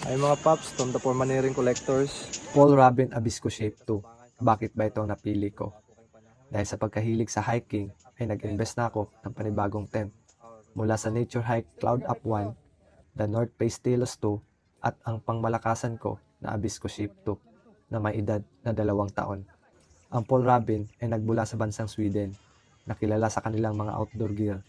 Ay mga paps, from the Formanering Collectors. Paul Robin Abisco Shape 2. Bakit ba ito napili ko? Dahil sa pagkahilig sa hiking, ay nag-invest na ako ng panibagong tent. Mula sa Nature Hike Cloud Up 1, the North Face Telos 2, at ang pangmalakasan ko na Abisco Shape 2 na may edad na 2 taon. Ang Paul Robin ay nagbula sa bansang Sweden, nakilala sa kanilang mga outdoor gear.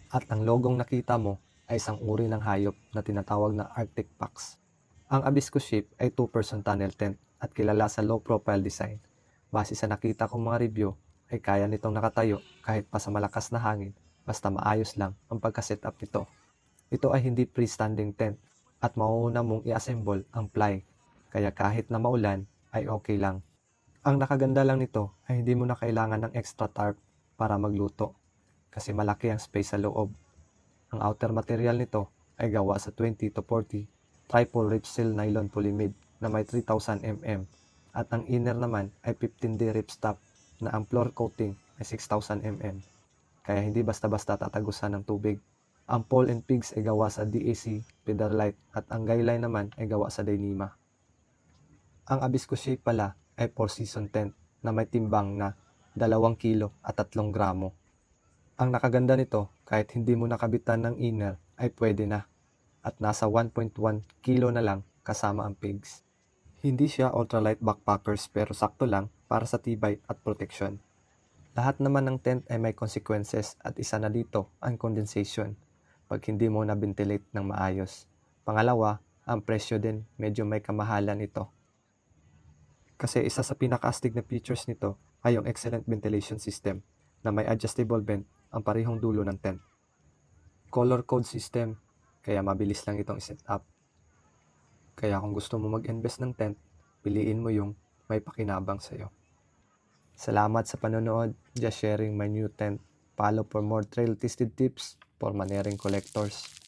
At ang logong nakita mo ay isang uri ng hayop na tinatawag na Arctic Fox. Ang Abisco Shape ay 2-person tunnel tent at kilala sa low profile design. Base sa nakita kong mga review, ay kaya nitong nakatayo kahit pa sa malakas na hangin basta maayos lang ang pagka-setup nito. Ito ay hindi freestanding tent at mauuna mong i-assemble ang ply, kaya kahit na maulan ay okay lang. Ang nakaganda lang nito ay hindi mo na kailangan ng extra tarp para magluto kasi malaki ang space sa loob. Ang outer material nito ay gawa sa 20 to 40 triple ripsteel nylon polyamide na may 3000 mm at ang inner naman ay 15D ripstop na ang floor coating ay 6000 mm. Kaya hindi basta-basta tatagusan ng tubig. Ang Paul and Pigs ay gawa sa DAC Pederlite at ang guyline naman ay gawa sa Dyneema. Ang Abisco Shape pala ay 4-season tent na may timbang na 2 kilo at 3 gramo. Ang nakaganda nito, kahit hindi mo nakabitan ng inner, ay pwede na. At nasa 1.1 kilo na lang kasama ang pigs. Hindi siya ultralight backpackers pero sakto lang para sa tibay at protection. Lahat naman ng tent ay may consequences at isa na dito ang condensation pag hindi mo na-ventilate ng maayos. Pangalawa, ang presyo din medyo may kamahalan ito. Kasi isa sa pinaka-astig na features nito ay yung excellent ventilation system na may adjustable vent ang parehong dulo ng tent. Color code system, kaya mabilis lang itong set up. Kaya kung gusto mo mag-invest ng tent, piliin mo yung may pakinabang sa'yo. Salamat sa panonood. Just sharing my new tent. Follow for more trail tested tips for Manering collectors.